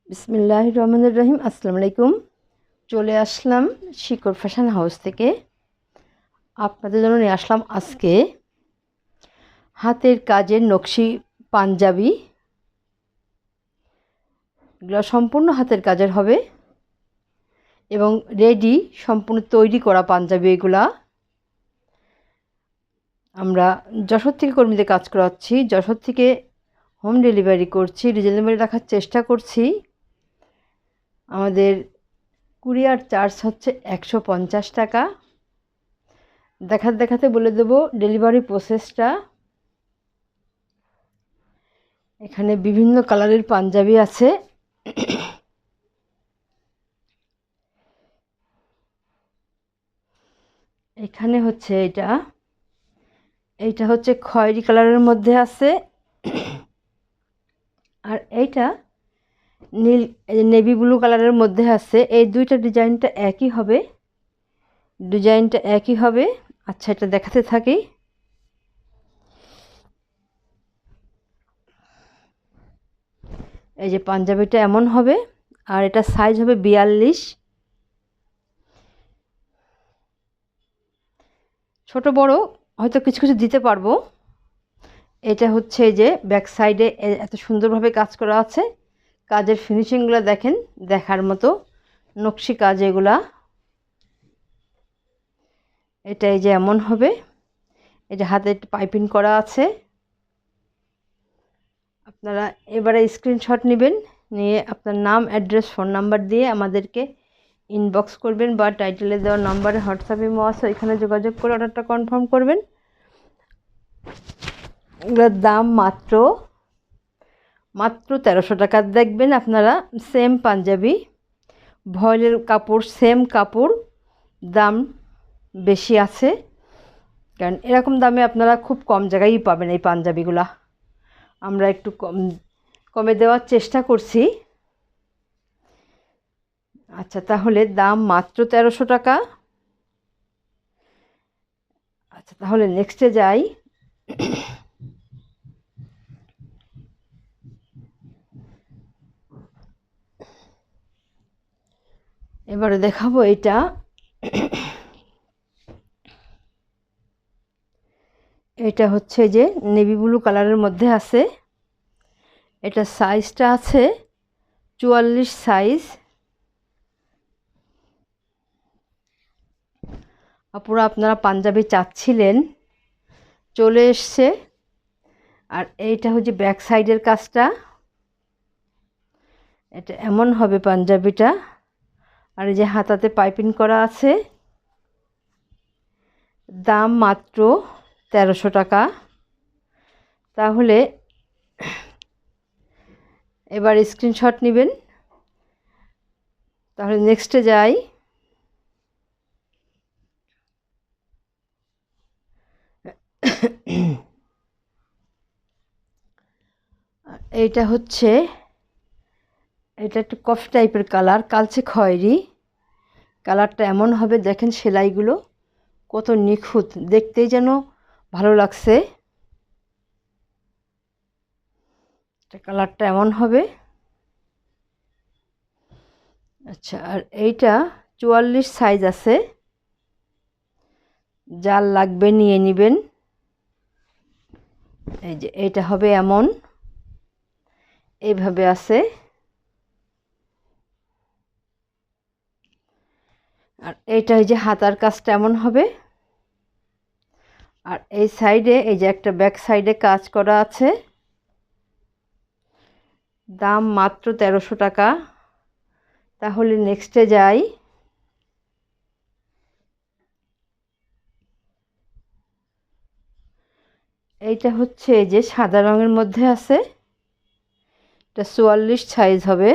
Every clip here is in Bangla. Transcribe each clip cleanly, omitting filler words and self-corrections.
বিসমিল্লাহির রহমানির রহিম। আসসালামু আলাইকুম। চলে আসলাম শিকড় ফ্যাশন হাউস থেকে। আপনাদের জন্য নিয়ে আসলাম আজকে হাতের কাজের নকশি পাঞ্জাবি। এগুলো সম্পূর্ণ হাতের কাজের হবে এবং রেডি সম্পূর্ণ তৈরি করা পাঞ্জাবি। এগুলা আমরা যশোর থেকে কর্মীদের কাজ করাচ্ছি, যশোর থেকে হোম ডেলিভারি করছি, রিজনেবল রাখার চেষ্টা করছি। আমাদের কুরিয়ার চার্জ হচ্ছে 150 টাকা। দেখাতে দেখাতে বলে দেব ডেলিভারি প্রসেসটা। এখানে বিভিন্ন কালারের পাঞ্জাবি আছে। এখানে হচ্ছে এইটা হচ্ছে খয়েরি কালারের মধ্যে আছে, আর এইটা নীল নেভি ব্লু কালারের মধ্যে আছে। এই দুইটা ডিজাইনটা একই হবে, আচ্ছা, এটা দেখাতে থাকি। এই যে পাঞ্জাবিটা এমন হবে, আর এটা সাইজ হবে 42। ছোট বড় হয়তো কিছু কিছু দিতে পারবো। এটা হচ্ছে যে ব্যাক সাইডে এত সুন্দরভাবে কাজ করা আছে। কাজের ফিনিশিংগুলো দেখেন, দেখার মতো নকশি কাজ এগুলা। এটা এই যে এমন হবে। এই যে হাতে পাইপিং করা আছে। আপনারা এবারে স্ক্রিনশট নেবেন, নিয়ে আপনার নাম, অ্যাড্রেস, ফোন নাম্বার দিয়ে আমাদেরকে ইনবক্স করবেন, বা টাইটেলে দেওয়া নাম্বারে হোয়াটসঅ্যাপে আছে ওইখানে যোগাযোগ করে অর্ডারটা কনফার্ম করবেন। এগুলোর দাম মাত্র 1300 টাকা। দেখবেন আপনারা সেম পাঞ্জাবি, ভয়েলের কাপড়, সেম কাপড়, দাম বেশি আছে, কারণ এরকম দামে আপনারা খুব কম জায়গায়ই পাবেন এই পাঞ্জাবিগুলা। আমরা একটু কমে দেওয়ার চেষ্টা করছি। আচ্ছা, তাহলে দাম মাত্র 1300 টাকা। আচ্ছা, তাহলে নেক্সটে যাই। এবারে দেখাবো এটা হচ্ছে যে নেভি ব্লু কালারের মধ্যে আছে। এটা সাইজটা আছে 44 সাইজ। আপুরা আপনারা পাঞ্জাবি চাচ্ছিলেন, চলে এসছে। আর এইটা হচ্ছে ব্যাক সাইডের কাজটা। এটা এমন হবে পাঞ্জাবিটা, আর এই যে হাতাতে পাইপিং করা আছে। দাম মাত্র 1300 টাকা। তাহলে এবার স্ক্রিনশট নেবেন। তাহলে নেক্সটে যাই। এটা একটু কফি টাইপের কালার, কালচে খয়েরি কালারটা। এমন হবে, দেখেন সেলাইগুলো কত নিখুঁত, দেখতেই যেন ভালো লাগছে। কালারটা এমন হবে। আচ্ছা, আর এইটা 44 সাইজ আছে, যার লাগবে নিয়ে নেবেন। এই যে এইটা হবে এমন, এইভাবে আছে। আর এইটা এই যে হাতার কাজটা এমন হবে। আর এই সাইডে এই যে একটা ব্যাক সাইডে কাজ করা আছে। দাম মাত্র 1300 টাকা। তাহলে নেক্সটে যাই। এইটা হচ্ছে যে সাদা রঙের মধ্যে আছে। এটা 44 সাইজ হবে।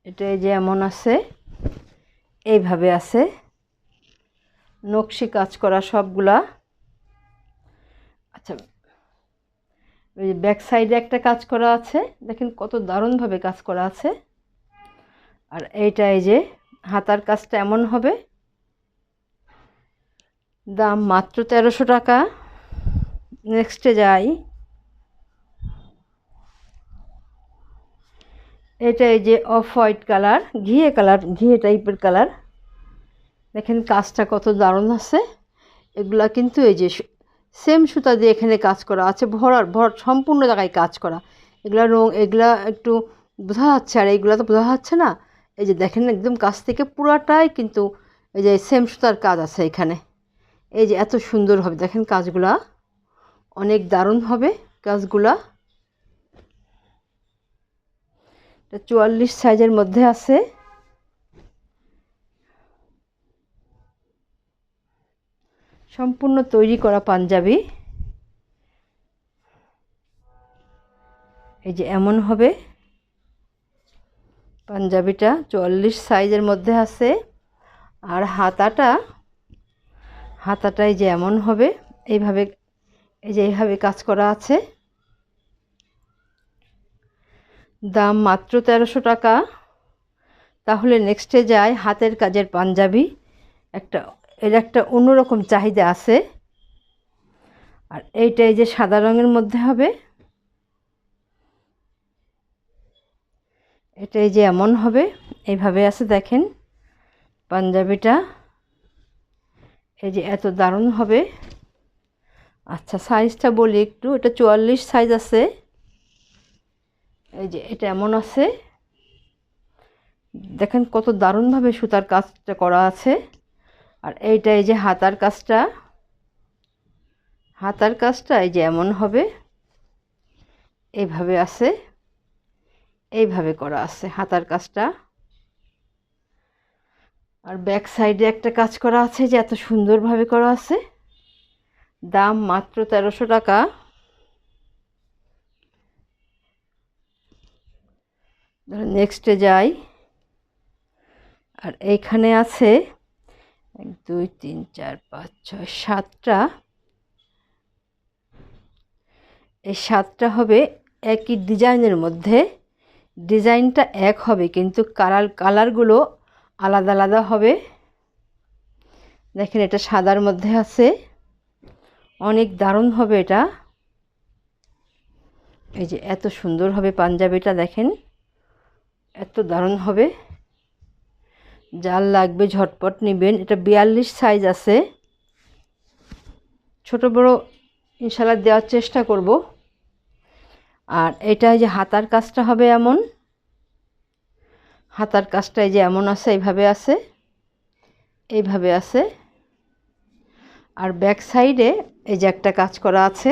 এটা এই যে এমন আছে, এইভাবে আছে, নকশি কাজ করা সবগুলা। আচ্ছা, ওই যে ব্যাক সাইডে একটা কাজ করা আছে, দেখেন কত দারুণভাবে কাজ করা আছে। আর এইটা এই যে হাতার কাজটা এমন হবে। দাম মাত্র 1300 টাকা। নেক্সটে যাই। এটা এই যে অফ হোয়াইট কালার, ঘিয়ে টাইপের কালার। দেখেন কাজটা কত দারুণ আছে। এগুলা কিন্তু এই যে সেম সুতা দিয়ে এখানে কাজ করা আছে, ভর সম্পূর্ণ জায়গায় কাজ করা। এগুলা একটু বোঝা যাচ্ছে, আর এইগুলা তো বোঝা যাচ্ছে না। এই যে দেখেন একদম কাছ থেকে পুরাটাই কিন্তু এই যে সেম সুতার কাজ আছে এখানে। এই যে এত সুন্দর হবে, দেখেন কাজগুলা অনেক দারুণ হবে কাজগুলা। এটা 44 সাইজের মধ্যে আছে। সম্পূর্ণ তৈরি করা পাঞ্জাবি। এই যে এমন হবে পাঞ্জাবিটা, 44 সাইজের মধ্যে আছে। আর হাতাটা এই যে এমন হবে, এইভাবে এই যে এইভাবে কাজ করা আছে। দাম মাত্র 1300 টাকা। তাহলে নেক্সটে যাই, হাতের কাজের পাঞ্জাবি। এর একটা অন্যরকম চাহিদা আছে। আর এইটা এই যে সাদা রঙের মধ্যে হবে। এটা এই যে এমন হবে, এইভাবে আছে দেখেন পাঞ্জাবিটা। এই যে এত দারুণ হবে। আচ্ছা সাইজটা বলি একটু, এটা 44 সাইজ আছে। এই যে এটা এমন আছে, দেখেন কত দারুণভাবে সুতার কাজটা করা আছে। আর এইটা এই যে হাতার কাজটা এই যে এমন হবে, এইভাবে আছে, এইভাবে করা আছে হাতার কাজটা। আর ব্যাক সাইডে একটা কাজ করা আছে, যে এত সুন্দরভাবে করা আছে। দাম মাত্র 1300 টাকা। নেক্সটে যাই। আর এইখানে আছে 1 2 3 4 5 6 7টা। এই 7টা হবে একই ডিজাইনের মধ্যে। ডিজাইনটা এক হবে কিন্তু কালারগুলো আলাদা আলাদা হবে। দেখেন এটা সাদার মধ্যে আছে, অনেক দারুণ হবে এটা। এই যে এত সুন্দর হবে পাঞ্জাবিটা, দেখেন এত দারুণ হবে। যার লাগবে ঝটপট নেবেন। এটা 42 সাইজ আছে। ছোট বড় ইনশাআল্লাহ দেওয়ার চেষ্টা করব। আর এটা যে হাতার কাজটা হবে এমন, হাতার কাজটা এই যে এমন আছে, এইভাবে আছে, এইভাবে আছে। আর ব্যাক সাইডে এই যে একটা কাজ করা আছে,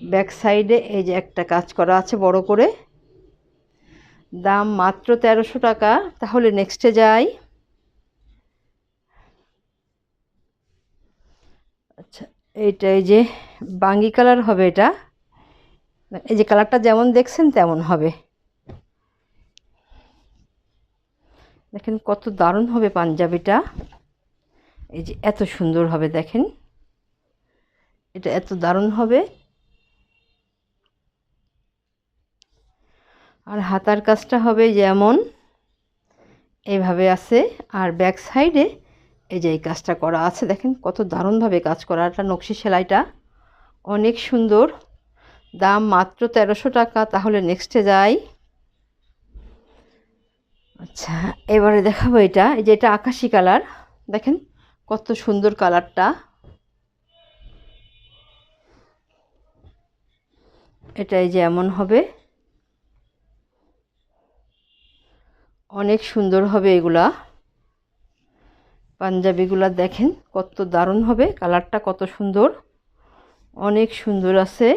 ব্যাক সাইডে এই যে একটা কাজ করা আছে বড় করে। দাম মাত্র 1300 টাকা। তাহলে নেক্সটে যাই। আচ্ছা এইটা এই যে বাঙ্গি কালার হবে এটা। এই যে কালারটা যেমন দেখছেন তেমন হবে। দেখেন কত দারুণ হবে পাঞ্জাবিটা। এই যে এত সুন্দর হবে, দেখেন এটা এত দারুণ হবে। আর হাতার কাজটা হবে যেমন, এইভাবে আছে। আর ব্যাক সাইডে এই যে এই কাজটা করা আছে, দেখেন কত দারুণভাবে কাজ করাটা, নকশি সেলাইটা অনেক সুন্দর। দাম মাত্র 1300 টাকা। তাহলে নেক্সটে যাই। আচ্ছা এবারে দেখাবো এটা, এই যে এটা আকাশি কালার। দেখেন কত সুন্দর কালারটা। এটা এই যে এমন হবে, অনেক সুন্দর হবে এগুলা পাঞ্জাবিগুলা। দেখেন কত দারুণ হবে, কালারটা কত সুন্দর, অনেক সুন্দর আছে।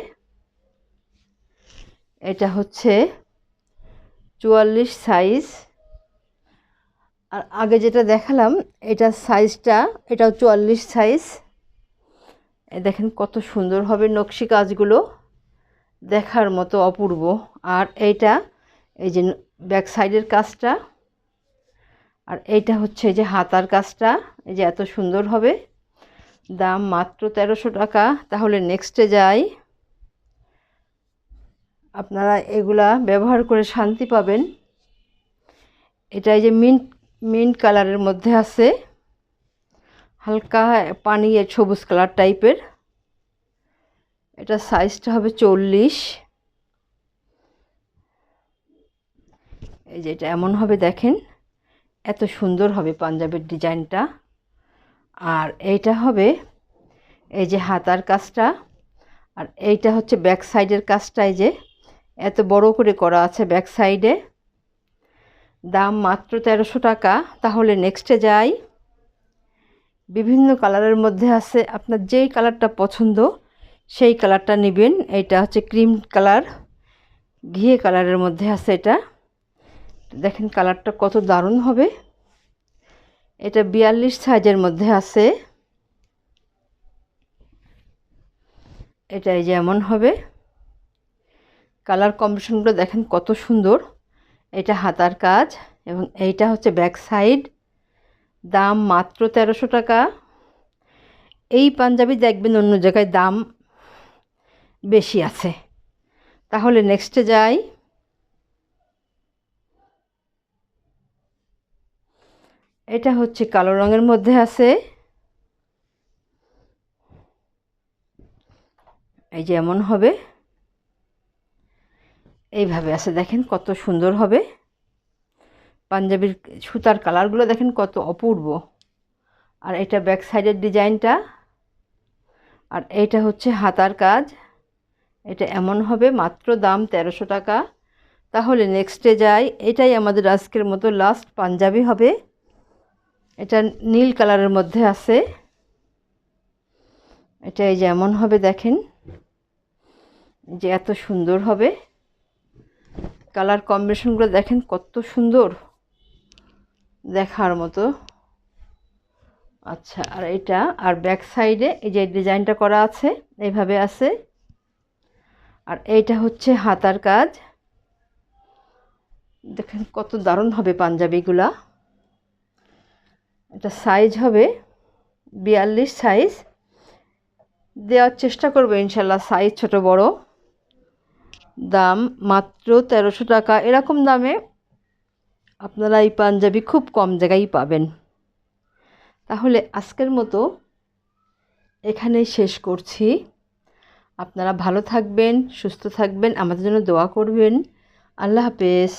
এটা হচ্ছে 44 সাইজ। আর আগে যেটা দেখালাম এটা সাইজটা, এটাও 44 সাইজ। দেখেন কত সুন্দর হবে নকশি কাজগুলো, দেখার মতো অপূর্ব। আর এইটা এই যে ব্যাক সাইডের কাজটা। আর এইটা হচ্ছে এই যে হাতার কাজটা, এই যে এত সুন্দর হবে। দাম মাত্র 1300 টাকা। তাহলে নেক্সটে যাই। আপনারা এগুলা ব্যবহার করে শান্তি পাবেন। এটা এই যে মিন্ট কালারের মধ্যে আছে, হালকা পানি সবুজ কালার টাইপের। এটা সাইজটা হবে 40। এই যে এটা এমন হবে দেখেন, এত সুন্দর হবে পাঞ্জাবির ডিজাইনটা। আর এইটা হবে এই যে হাতার কাজটা, আর এইটা হচ্ছে ব্যাক সাইডের কাজটা। এই যে এত বড় করে করা আছে ব্যাক সাইডে। দাম মাত্র 1300 টাকা। তাহলে নেক্সটে যাই। বিভিন্ন কালারের মধ্যে আছে, আপনার যেই কালারটা পছন্দ সেই কালারটা নেবেন। এইটা হচ্ছে ক্রিম কালার, ঘিয়ে কালারের মধ্যে আছে এটা। দেখেন কালারটা কত দারুণ হবে। এটা 42 সাইজের মধ্যে আছে। এটা এই যেমন হবে, কালার কম্বিনেশনগুলো দেখেন কত সুন্দর। এটা হাতার কাজ এবং এইটা হচ্ছে ব্যাক সাইড। দাম মাত্র 1300 টাকা। এই পাঞ্জাবি দেখবেন অন্য জায়গায় দাম বেশি আছে। তাহলে নেক্সটে যাই। এটা হচ্ছে কালো রঙের মধ্যে আছে। এই যে এমন হবে, এইভাবে আছে দেখেন কত সুন্দর হবে। পাঞ্জাবির সুতার কালারগুলো দেখেন কত অপূর্ব। আর এটা ব্যাক সাইডের ডিজাইনটা, আর এইটা হচ্ছে হাতার কাজ। এটা এমন হবে, মাত্র দাম 1300 টাকা। তাহলে নেক্সটে যাই। এটাই আমাদের আজকের মতো লাস্ট পাঞ্জাবি হবে। এটা নীল কালারের মধ্যে আছে। এটা এই যেমন হবে দেখেন, যে এত সুন্দর হবে। কালার কম্বিনেশনগুলো দেখেন কত সুন্দর, দেখার মতো। আচ্ছা, আর এটা আর ব্যাক সাইডে এই যে ডিজাইনটা করা আছে এইভাবে আছে। আর এইটা হচ্ছে হাতার কাজ। দেখেন কত দারুণ হবে পাঞ্জাবিগুলা। এটা সাইজ হবে 42 সাইজ। দেওয়ার চেষ্টা করবো ইনশাল্লাহ, সাইজ ছোট বড়। দাম মাত্র 1300 টাকা। এরকম দামে আপনারা এই পাঞ্জাবি খুব কম জায়গায় পাবেন। তাহলে আজকের মতো এখানেই শেষ করছি। আপনারা ভালো থাকবেন, সুস্থ থাকবেন, আমাদের জন্য দোয়া করবেন। আল্লাহ হাফেজ।